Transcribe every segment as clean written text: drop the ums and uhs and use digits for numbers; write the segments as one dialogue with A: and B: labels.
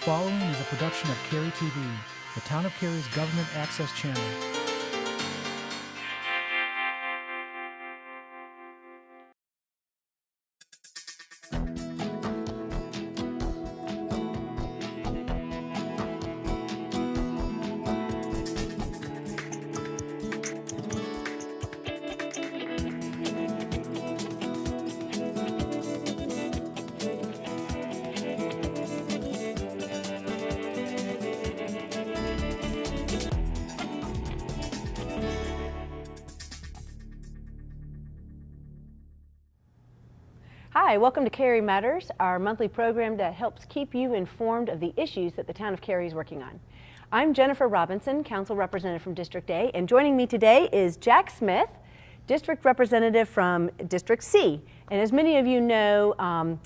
A: following is a production of Cary TV, the Town of Cary's government access channel.
B: Hi, welcome to Cary Matters, our monthly program that helps keep you informed of the issues that the Town of Cary is working on. I'm Jennifer Robinson, Council Representative from District A, and joining me today is Jack Smith, District Representative from District C. And as many of you know,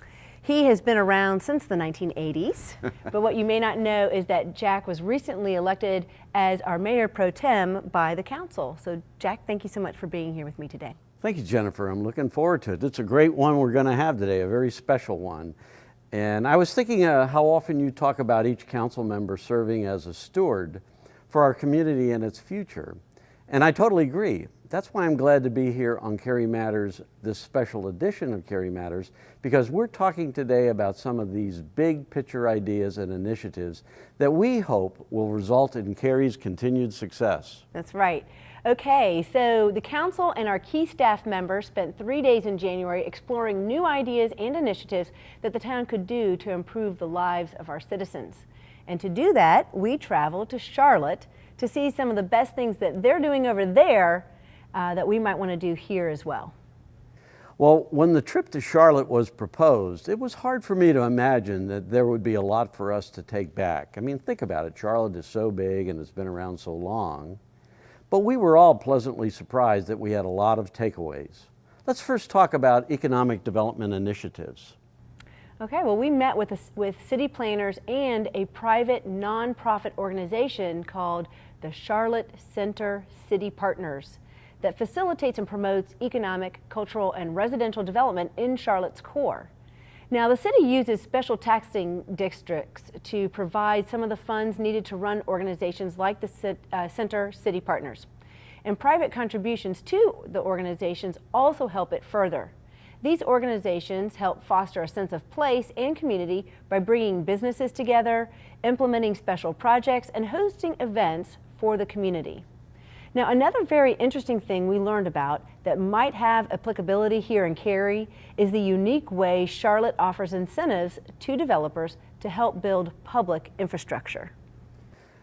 B: he has been around since the 1980s, but what you may not know is that Jack was recently elected as our Mayor Pro Tem by the Council. So Jack, thank you so much for being here with me today.
C: Thank you, Jennifer. I'm looking forward to it. It's a great one we're going to have today, a very special one. And I was thinking how often you talk about each council member serving as a steward for our community and its future. And I totally agree. That's why I'm glad to be here on Cary Matters, this special edition of Cary Matters, because we're talking today about some of these big picture ideas and initiatives that we hope will result in Cary's continued success.
B: That's right. Okay, so the council and our key staff members spent 3 days in January exploring new ideas and initiatives that the town could do to improve the lives of our citizens. And to do that, we traveled to Charlotte to see some of the best things that they're doing over there that we might want to do here as well.
C: Well, when the trip to Charlotte was proposed, it was hard for me to imagine that there would be a lot for us to take back. I mean, think about it. Charlotte is so big and it's been around so long. But we were all pleasantly surprised that we had a lot of takeaways. Let's first talk about economic development initiatives.
B: Okay, well, we met with city planners and a private nonprofit organization called the Charlotte Center City Partners that facilitates and promotes economic, cultural, and residential development in Charlotte's core. Now, the city uses special taxing districts to provide some of the funds needed to run organizations like the Center City Partners. And private contributions to the organizations also help it further. These organizations help foster a sense of place and community by bringing businesses together, implementing special projects, and hosting events for the community. Now, another very interesting thing we learned about that might have applicability here in Cary is the unique way Charlotte offers incentives to developers to help build public infrastructure.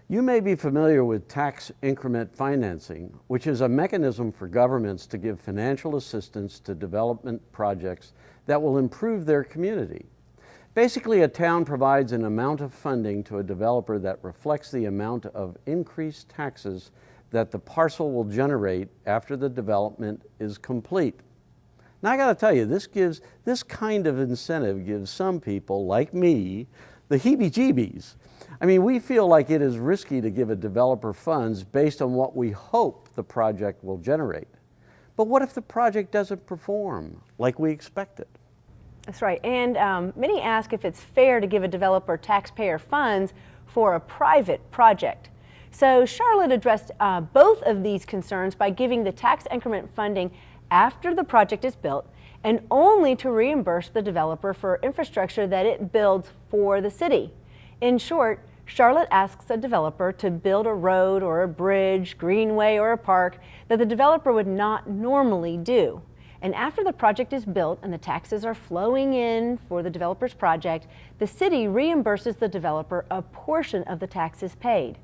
C: You may be familiar with tax increment financing, which is a mechanism for governments to give financial assistance to development projects that will improve their community. Basically, a town provides an amount of funding to a developer that reflects the amount of increased taxes that the parcel will generate after the development is complete. Now, I got to tell you, this kind of incentive gives some people, like me, the heebie-jeebies. I mean, we feel like it is risky to give a developer funds based on what we hope the project will generate. But what if the project doesn't perform like we expected?
B: That's right, and many ask if it's fair to give a developer taxpayer funds for a private project. So Charlotte addressed both of these concerns by giving the tax increment funding after the project is built and only to reimburse the developer for infrastructure that it builds for the city. In short, Charlotte asks a developer to build a road or a bridge, greenway, or a park that the developer would not normally do. And after the project is built and the taxes are flowing in for the developer's project, the city reimburses the developer a portion of the taxes paid.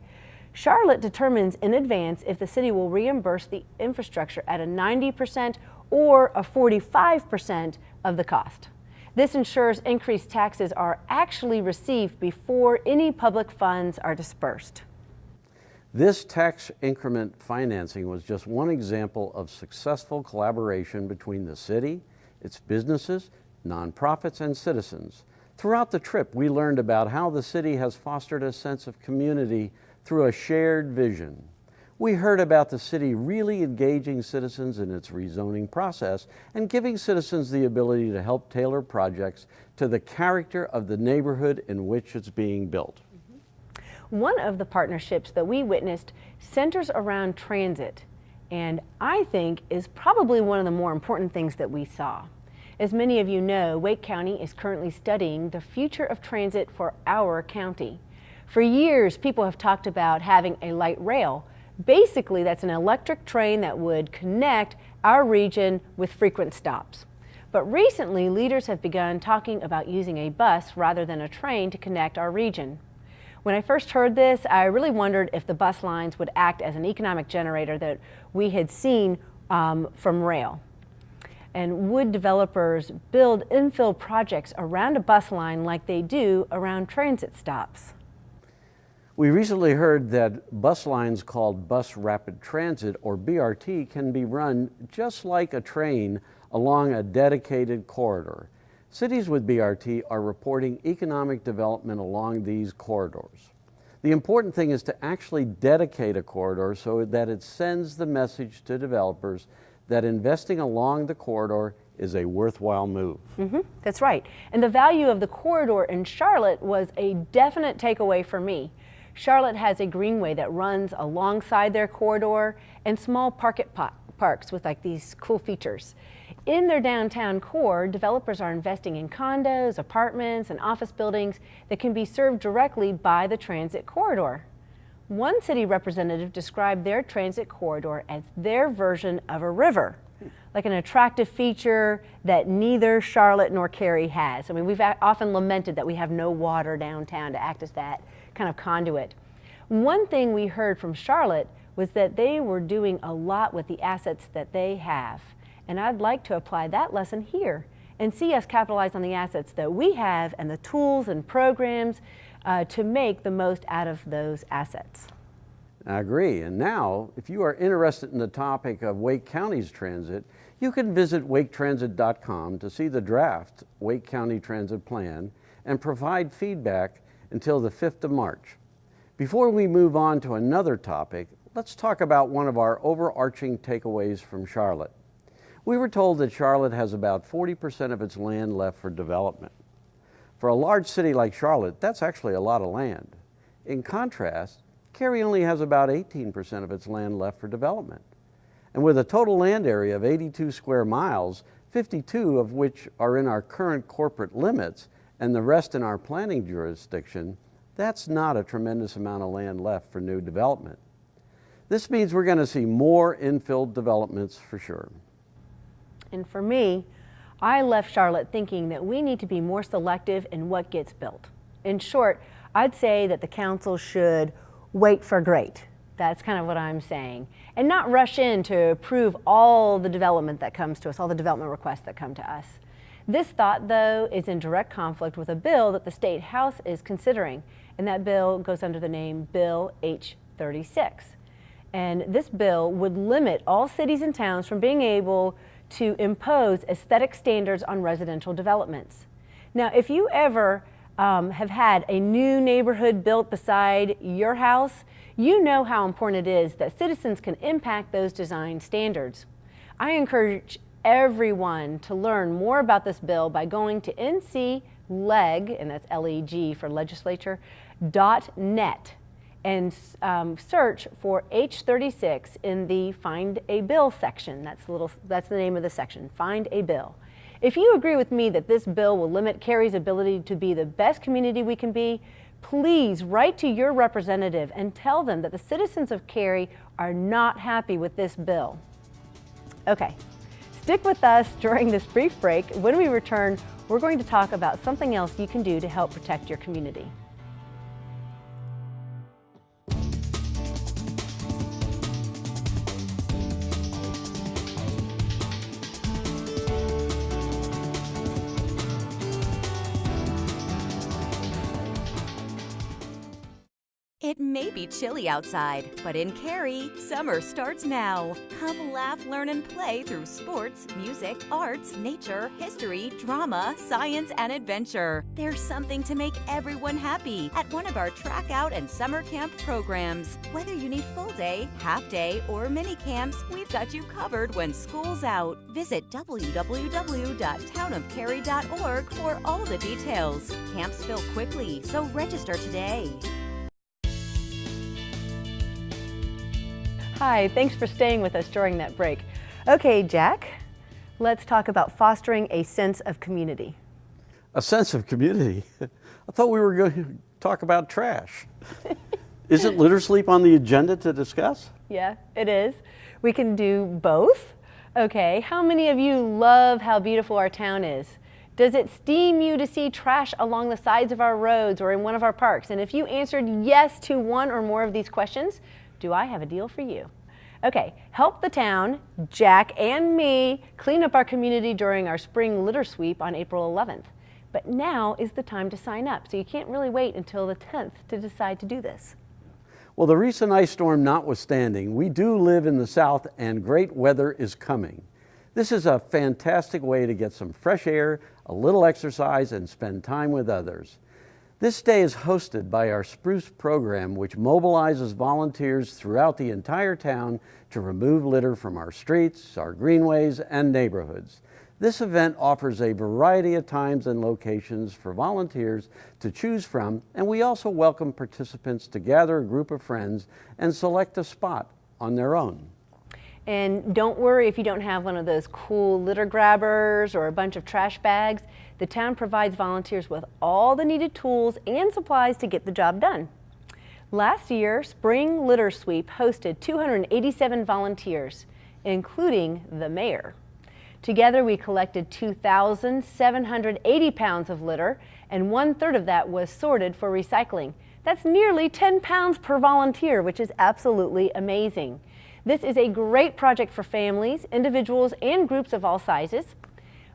B: Charlotte determines in advance if the city will reimburse the infrastructure at a 90% or a 45% of the cost. This ensures increased taxes are actually received before any public funds are dispersed.
C: This tax increment financing was just one example of successful collaboration between the city, its businesses, nonprofits, and citizens. Throughout the trip, we learned about how the city has fostered a sense of community through a shared vision. We heard about the city really engaging citizens in its rezoning process and giving citizens the ability to help tailor projects to the character of the neighborhood in which it's being built.
B: One of the partnerships that we witnessed centers around transit, and I think is probably one of the more important things that we saw. As many of you know, Wake County is currently studying the future of transit for our county. For years, people have talked about having a light rail. Basically, that's an electric train that would connect our region with frequent stops. But recently, leaders have begun talking about using a bus rather than a train to connect our region. When I first heard this, I really wondered if the bus lines would act as an economic generator that we had seen from rail. And would developers build infill projects around a bus line like they do around transit stops?
C: We recently heard that bus lines called Bus Rapid Transit, or BRT, can be run just like a train along a dedicated corridor. Cities with BRT are reporting economic development along these corridors. The important thing is to actually dedicate a corridor so that it sends the message to developers that investing along the corridor is a worthwhile move.
B: That's right. And the value of the corridor in Charlotte was a definite takeaway for me. Charlotte has a greenway that runs alongside their corridor and small parks with like these cool features. In their downtown core, developers are investing in condos, apartments, and office buildings that can be served directly by the transit corridor. One city representative described their transit corridor as their version of a river, like an attractive feature that neither Charlotte nor Cary has. I mean, we've often lamented that we have no water downtown to act as that kind of conduit. One thing we heard from Charlotte was that they were doing a lot with the assets that they have. And I'd like to apply that lesson here and see us capitalize on the assets that we have and the tools and programs to make the most out of those assets.
C: I agree. And now, if you are interested in the topic of Wake County's transit, you can visit waketransit.com to see the draft Wake County Transit Plan and provide feedback until the 5th of March. Before we move on to another topic, let's talk about one of our overarching takeaways from Charlotte. We were told that Charlotte has about 40% of its land left for development. For a large city like Charlotte, that's actually a lot of land. In contrast, Cary only has about 18% of its land left for development. And with a total land area of 82 square miles, 52 of which are in our current corporate limits and the rest in our planning jurisdiction, that's not a tremendous amount of land left for new development. This means we're going to see more infill developments for sure.
B: And for me, I left Charlotte thinking that we need to be more selective in what gets built. In short, I'd say that the council should wait for great. That's kind of what I'm saying. And not rush in to approve all the development that comes to us, all the development requests that come to us. This thought, though, is in direct conflict with a bill that the State House is considering, and that bill goes under the name Bill H-36. And this bill would limit all cities and towns from being able to impose aesthetic standards on residential developments. Now, if you ever have had a new neighborhood built beside your house, you know how important it is that citizens can impact those design standards. I encourage everyone to learn more about this bill by going to ncleg, and that's L-E-G for legislature, .net, and search for H-36 in the Find a Bill section. That's the name of the section, Find a Bill. If you agree with me that this bill will limit Cary's ability to be the best community we can be, please write to your representative and tell them that the citizens of Cary are not happy with this bill. Okay, stick with us during this brief break. When we return, we're going to talk about something else you can do to help protect your community.
D: It may be chilly outside, but in Cary, summer starts now. Come laugh, learn, and play through sports, music, arts, nature, history, drama, science, and adventure. There's something to make everyone happy at one of our track out and summer camp programs. Whether you need full day, half day, or mini camps, we've got you covered when school's out. Visit www.townofcary.org for all the details. Camps fill quickly, so register today.
B: Hi, thanks for staying with us during that break. Okay, Jack, let's talk about fostering a sense of community.
C: A sense of community? I thought we were going to talk about trash. Isn't litter sleep on the agenda to discuss?
B: Yeah, it is. We can do both. Okay, how many of you love how beautiful our town is? Does it steam you to see trash along the sides of our roads or in one of our parks? And if you answered yes to one or more of these questions, do I have a deal for you? Okay, help the town, Jack and me, clean up our community during our spring litter sweep on April 11th. But now is the time to sign up, so you can't really wait until the 10th to decide to do this.
C: Well, the recent ice storm notwithstanding, we do live in the South and great weather is coming. This is a fantastic way to get some fresh air, a little exercise, and spend time with others. This day is hosted by our Spruce program, which mobilizes volunteers throughout the entire town to remove litter from our streets, our greenways, and neighborhoods. This event offers a variety of times and locations for volunteers to choose from, and we also welcome participants to gather a group of friends and select a spot on their own.
B: And don't worry if you don't have one of those cool litter grabbers or a bunch of trash bags. The town provides volunteers with all the needed tools and supplies to get the job done. Last year, Spring Litter Sweep hosted 287 volunteers, including the mayor. Together, we collected 2,780 pounds of litter, and 1/3 of that was sorted for recycling. That's nearly 10 pounds per volunteer, which is absolutely amazing. This is a great project for families, individuals, and groups of all sizes.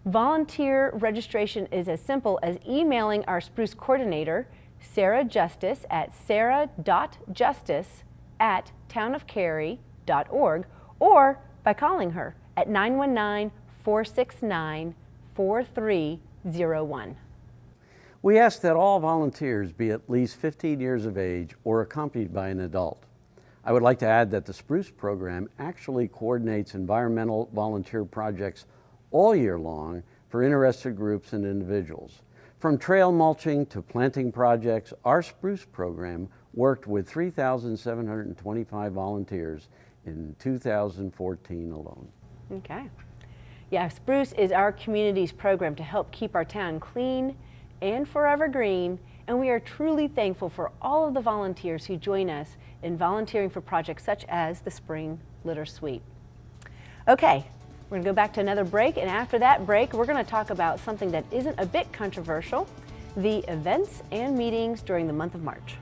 B: Volunteer registration is as simple as emailing our Spruce coordinator, Sarah Justice, at sarah.justice@townofcary.org, or by calling her at 919-469-4301.
C: We ask that all volunteers be at least 15 years of age or accompanied by an adult. I would like to add that the Spruce program actually coordinates environmental volunteer projects all year long for interested groups and individuals. From trail mulching to planting projects, our Spruce program worked with 3,725 volunteers in 2014 alone.
B: Okay. Yeah, Spruce is our community's program to help keep our town clean and forever green, and we are truly thankful for all of the volunteers who join us in volunteering for projects such as the Spring Litter Sweep. Okay, we're going to go back to another break, and after that break, we're going to talk about something that isn't a bit controversial, the events and meetings during the month of March.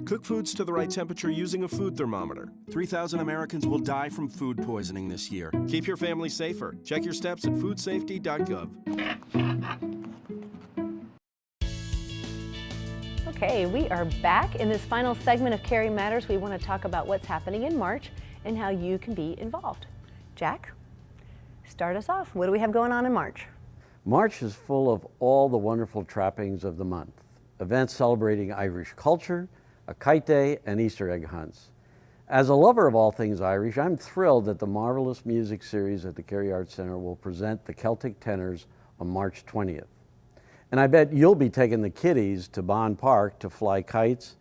E: Cook foods to the right temperature using a food thermometer. 3,000 Americans will die from food poisoning this year. Keep your family safer. Check your steps at foodsafety.gov.
B: Okay, we are back in this final segment of Cary Matters. We want to talk about what's happening in March and how you can be involved. Jack, start us off. What do we have going on in March?
C: March is full of all the wonderful trappings of the month. Events celebrating Irish culture, a kite day, and Easter egg hunts. As a lover of all things Irish, I'm thrilled that the marvelous music series at the Cary Arts Center will present the Celtic Tenors on March 20th. And I bet you'll be taking the kiddies to Bond Park to fly kites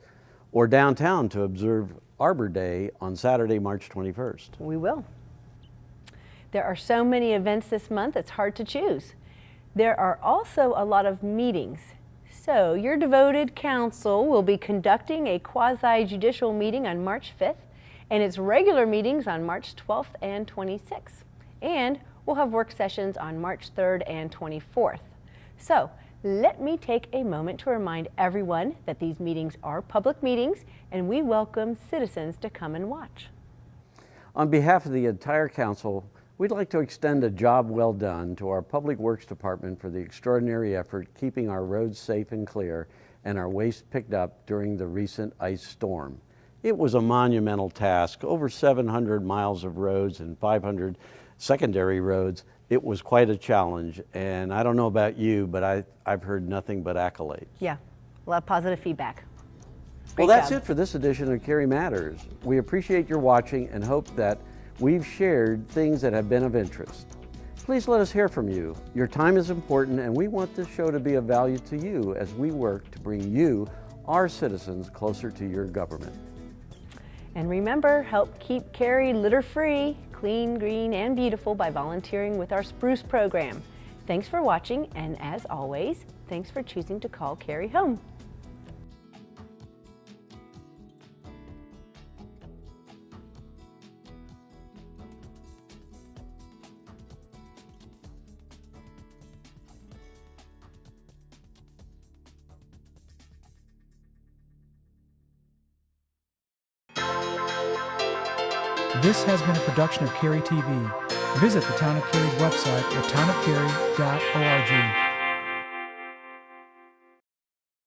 C: or downtown to observe Arbor Day on Saturday, March 21st.
B: We will. There are so many events this month, it's hard to choose. There are also a lot of meetings. So your devoted council will be conducting a quasi-judicial meeting on March 5th and its regular meetings on March 12th and 26th. And we'll have work sessions on March 3rd and 24th. So let me take a moment to remind everyone that these meetings are public meetings and we welcome citizens to come and watch.
C: On behalf of the entire council, we'd like to extend a job well done to our Public Works Department for the extraordinary effort keeping our roads safe and clear and our waste picked up during the recent ice storm. It was a monumental task, over 700 miles of roads and 500 secondary roads. It was quite a challenge, and I don't know about you, but I've heard nothing but accolades.
B: Yeah, a lot of positive feedback.
C: Well, that's it for this edition of Cary Matters. We appreciate your watching and hope that we've shared things that have been of interest. Please let us hear from you. Your time is important, and we want this show to be of value to you as we work to bring you, our citizens, closer to your government.
B: And remember, help keep Cary litter-free, clean, green, and beautiful by volunteering with our Spruce program. Thanks for watching, and as always, thanks for choosing to call Cary home.
A: This has been a production of Cary TV. Visit the Town of Cary's website at townofcary.org.